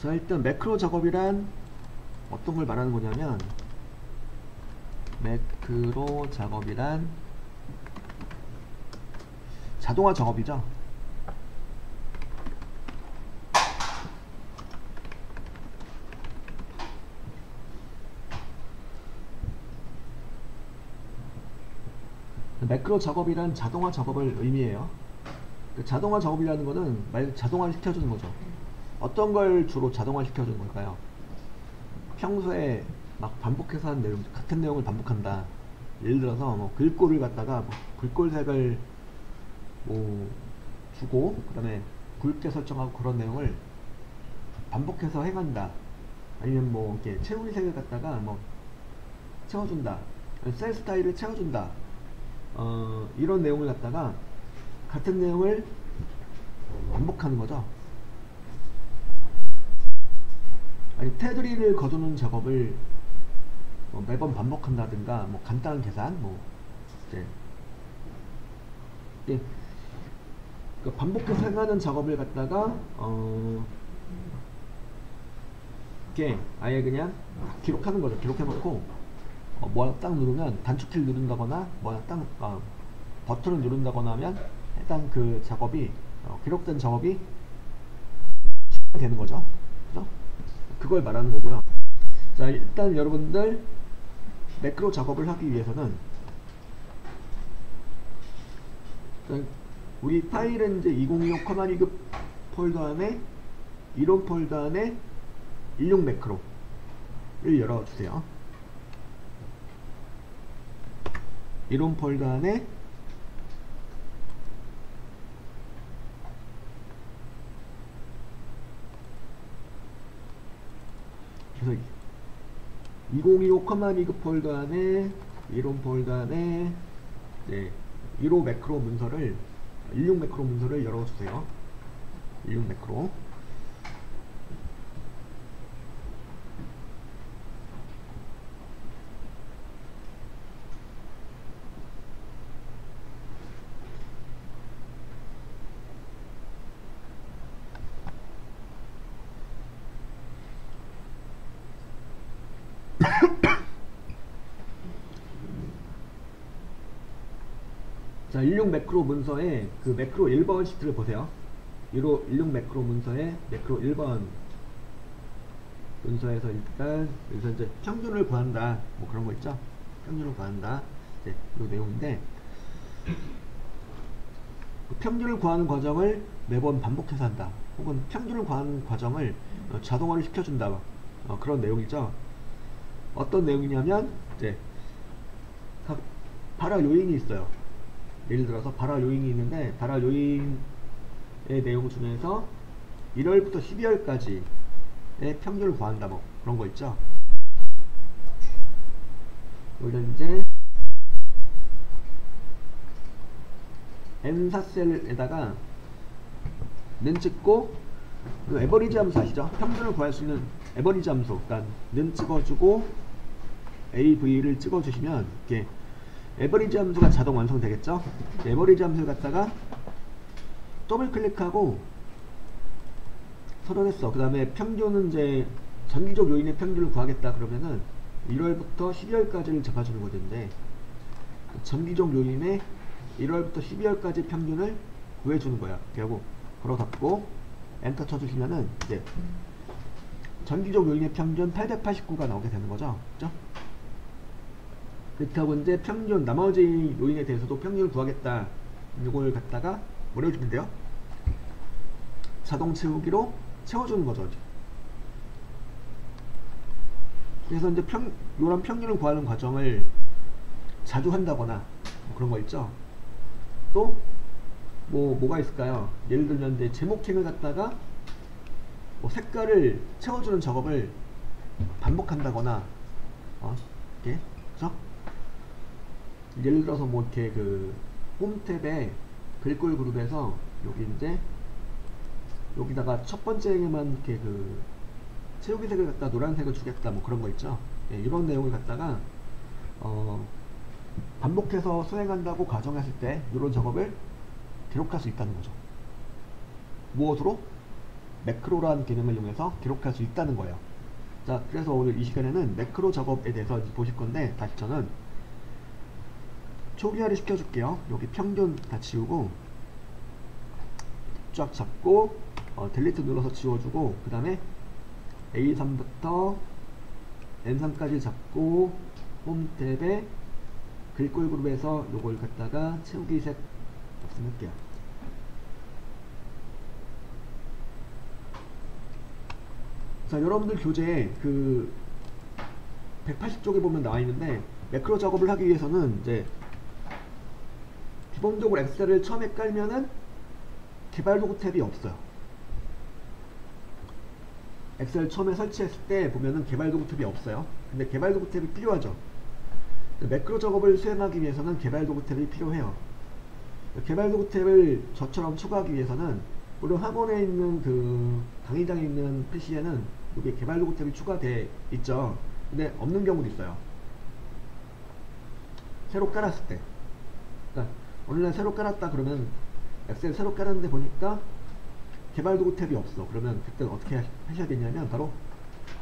자, 일단 매크로 작업이란 어떤 걸 말하는 거냐면, 매크로 작업이란 자동화 작업이죠. 매크로 작업이란 자동화 작업을 의미해요. 자동화 작업이라는 거는 말 자동화를 시켜주는 거죠. 어떤 걸 주로 자동화 시켜주는 걸까요? 평소에 막 반복해서 하는 내용, 같은 내용을 반복한다. 예를 들어서 뭐 글꼴을 갖다가 뭐 글꼴색을 뭐 주고 그 다음에 굵게 설정하고 그런 내용을 반복해서 행한다. 아니면 뭐 이렇게 채우기 색을 갖다가 뭐 채워준다. 셀 스타일을 채워준다. 이런 내용을 갖다가 같은 내용을 반복하는 거죠. 아니 테두리를 거두는 작업을 매번 반복한다든가 뭐 간단한 계산 뭐 이제 그 반복해서 행하는 작업을 갖다가 이렇게 아예 그냥 기록하는 거죠. 기록해놓고 뭐 하나 딱 누르면 단축키를 누른다거나 뭐 하나 딱 버튼을 누른다거나 하면 해당 그 작업이 기록된 작업이 되는 거죠. 그죠? 그걸 말하는 거고요. 자, 일단 여러분들 매크로 작업을 하기 위해서는 우리 파일은 이제 2025 커마니그 폴더 안에 이론 폴더 안에 일용 매크로를 열어주세요. 이론 폴더 안에 그래서 2025 커마니그 폴더 안에 이론 폴더 안에 이제 1호 매크로 문서를 16 매크로 문서를 열어주세요. 16 매크로. 자, 16 매크로 문서에 그 매크로 1번 시트를 보세요. 16 매크로 문서에 매크로 1번 문서에서 일단 여기서 이제 평균을 구한다 뭐 그런 거 있죠. 평균을 구한다 이제 이 내용인데 그 평균을 구하는 과정을 매번 반복해서 한다 혹은 평균을 구하는 과정을 자동화를 시켜준다 그런 내용이죠. 어떤 내용이냐면 이제 각 발화 요인이 있어요. 예를 들어서 발화 요인이 있는데 발화 요인의 내용 중에서 1월부터 12월까지의 평균을 구한다 뭐 그런 거 있죠. 여기다 이제 N4셀에다가 는 찍고 그 에버리지 함수 아시죠? 평균을 구할 수 있는 에버리지 함수 그러니까 는 찍어주고 AV를 찍어주시면 이렇게 에버리지 함수가 자동 완성되겠죠? 에버리지 함수를 갖다가 더블 클릭하고 선언했어. 그 다음에 평균은 이제 전기적 요인의 평균을 구하겠다 그러면은 1월부터 12월까지를 잡아주는 거던데 전기적 요인의 1월부터 12월까지 평균을 구해주는 거야. 결국 걸어 닫고 엔터 쳐주시면은 이제 전기적 요인의 평균 889가 나오게 되는 거죠. 그죠? 그렇게 하고 이제 평균 나머지 요인에 대해서도 평균을 구하겠다. 이걸 갖다가 뭘 해주면 돼요? 자동 채우기로 채워주는 거죠. 이제. 그래서 이제 요런 평균을 구하는 과정을 자주 한다거나 뭐 그런 거 있죠. 또 뭐가 있을까요? 예를 들면 이제 제목책을 갖다가 뭐 색깔을 채워주는 작업을 반복한다거나 이렇게 그죠? 예를 들어서 뭐 이렇게 그 홈 탭에 글꼴 그룹에서 여기 이제 여기다가 첫 번째에만 이렇게 그 채우기 색을 갖다 노란색을 주겠다 뭐 그런 거 있죠. 예, 이런 내용을 갖다가 반복해서 수행한다고 가정했을 때 이런 작업을 기록할 수 있다는 거죠. 무엇으로? 매크로라는 개념을 이용해서 기록할 수 있다는 거예요. 자, 그래서 오늘 이 시간에는 매크로 작업에 대해서 보실 건데, 다시 저는 초기화를 시켜줄게요. 여기 평균 다 지우고 쫙 잡고 딜리트 눌러서 지워주고, 그 다음에 A3부터 N3까지 잡고 홈 탭에 글꼴 그룹에서 요걸 갖다가 채우기 색 없음할게요. 자, 여러분들 교재에 그 180쪽에 보면 나와 있는데, 매크로 작업을 하기 위해서는 이제 기본적으로 엑셀을 처음에 깔면은 개발 도구 탭이 없어요. 엑셀 처음에 설치했을 때 보면은 개발 도구 탭이 없어요. 근데 개발 도구 탭이 필요하죠. 매크로 작업을 수행하기 위해서는 개발 도구 탭이 필요해요. 개발 도구 탭을 저처럼 추가하기 위해서는, 물론 학원에 있는 그 강의장에 있는 PC에는 여기 개발 도구 탭이 추가되어 있죠. 근데 없는 경우도 있어요. 새로 깔았을 때. 그러니까 오늘날 새로 깔았다 그러면, 엑셀 새로 깔았는데 보니까 개발 도구 탭이 없어. 그러면 그때는 어떻게 하셔야 되냐면, 바로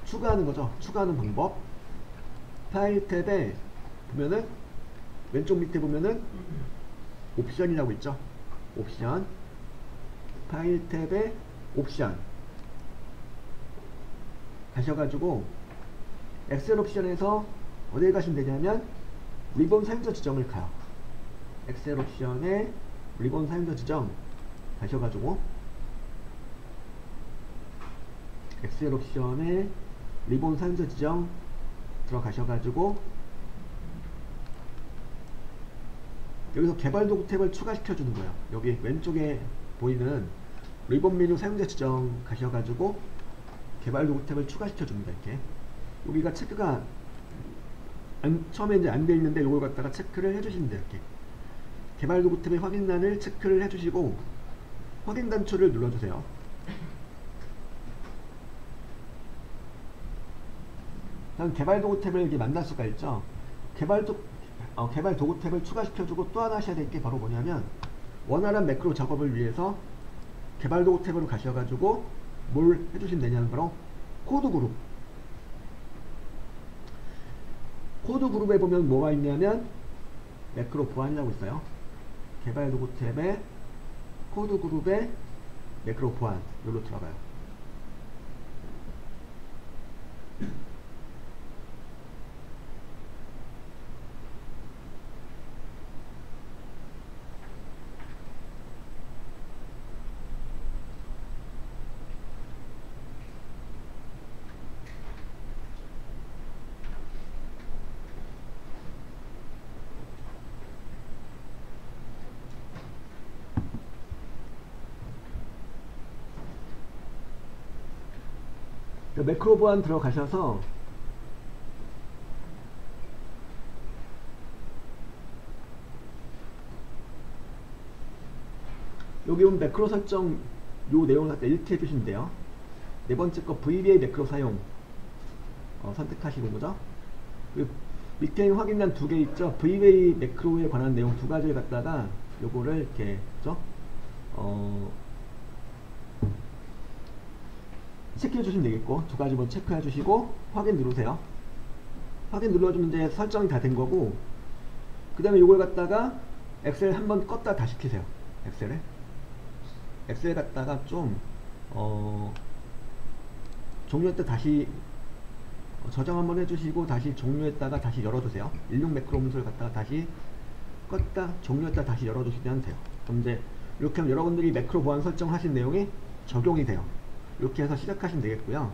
추가하는 거죠. 추가하는 방법. 파일 탭에 보면은 왼쪽 밑에 보면은 옵션이라고 있죠. 옵션. 파일 탭에 옵션 가셔가지고 엑셀 옵션에서 어디에 가시면 되냐면 리본 사용자 지정을 가요. 엑셀 옵션에 리본 사용자 지정 가셔가지고 엑셀 옵션에 리본 사용자 지정 들어가셔가지고 여기서 개발 도구 탭을 추가시켜 주는 거예요. 여기 왼쪽에 보이는 리본 메뉴 사용자 지정 가셔가지고 개발 도구 탭을 추가시켜 줍니다. 이렇게 여기가 체크가 처음에 이제 안 돼 있는데 이걸 갖다가 체크를 해주시면 돼요. 이렇게 개발 도구 탭의 확인란을 체크를 해주시고 확인 단추를 눌러주세요. 다음 개발 도구 탭을 이렇게 만날 수가 있죠. 개발 도구 탭을 추가시켜주고 또 하나 하셔야 될 게 바로 뭐냐면, 원활한 매크로 작업을 위해서 개발 도구 탭으로 가셔가지고 뭘 해주시면 되냐면 바로 코드 그룹. 코드 그룹에 보면 뭐가 있냐면 매크로 보안이라고 있어요. 개발 도구 탭에 코드 그룹에 매크로 보안 여기로 들어가요. 매크로 보안 들어가셔서 여기 오면 매크로 설정 요 내용을 갖다 이렇게 해주시면 돼요. 네 번째 거 VBA 매크로 사용 선택하시는 거죠. 그리고 밑에 확인란 두 개 있죠. VBA 매크로에 관한 내용 두 가지를 갖다가 요거를 이렇게 그죠? 체크해 주시면 되겠고, 두 가지 먼저 체크해 주시고 확인 누르세요. 확인 눌러주면 이제 설정이 다 된 거고, 그 다음에 이걸 갖다가 엑셀 한번 껐다 다시 켜세요. 엑셀 갖다가 좀 종료했다 다시 저장 한번 해주시고 다시 종료했다가 다시 열어주세요. 16 매크로 문서를 갖다가 다시 껐다 종료했다 다시 열어주시면 돼요. 그럼 이제 이렇게 하면 여러분들이 매크로 보안 설정하신 내용이 적용이 돼요. 이렇게 해서 시작하시면 되겠고요.